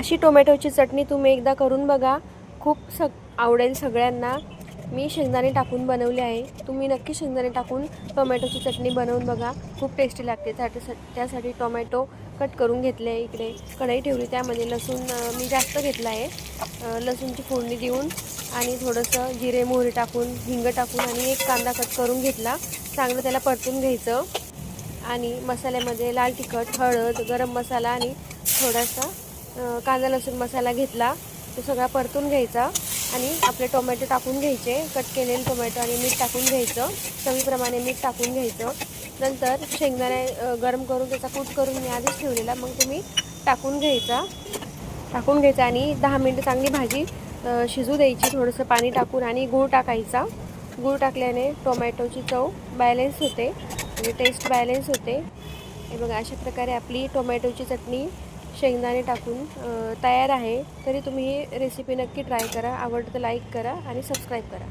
अशी टोमॅटोची चटणी तुम्ही एकदा करून बघा, खूप आवडेल सगळ्यांना। मी शेंगदाणे टाकून बनवली आहे, तुम्ही नक्की शेंगदाणे टाकून टोमॅटोची चटणी बनवून बघा, खूप टेस्टी लागते। त्यासाठी टोमॅटो कट करून घेतले, इकडे कढई ठेवली, त्यामध्ये लसूण मी जास्त घेतला आहे। लसूणची फोडणी देऊन आणि थोडंसं जिरे मोहरी टाकून हिंग टाकून आणि एक कांदा कट करून घेतला, चांगलं त्याला परतून घ्यायचं। आणि मसाल्यामध्ये लाल तिखट, हळद, गरम मसाला आणि थोडासा कांदा लसूण मसाला घेतला, तो सगळा परतून घ्यायचा आणि आपले टोमॅटो टाकून घ्यायचे, कट केलेले टोमॅटो, आणि मीठ टाकून घ्यायचं, चवीप्रमाणे मीठ टाकून घ्यायचं। नंतर शेंगदाणे गरम करून त्याचा कूट करून मी आधीच ठेवलेला, मग तुम्ही टाकून घ्यायचा आणि 10 मिनिटं चांगली भाजी शिजू द्यायची, थोडंसं पाणी टाकून, आणि गूळ टाकायचा। गूळ टाकल्याने टोमॅटोची चव बॅलन्स होते आणि टेस्ट बॅलन्स होते। हे बघा, अशा प्रकारे आपली टोमॅटोची चटणी शेंगदाणे टाकून तयार आहे। तरी तुम्ही ही रेसिपी नक्की ट्राय करा, आवडतं लाईक करा आणि सबस्क्राईब करा।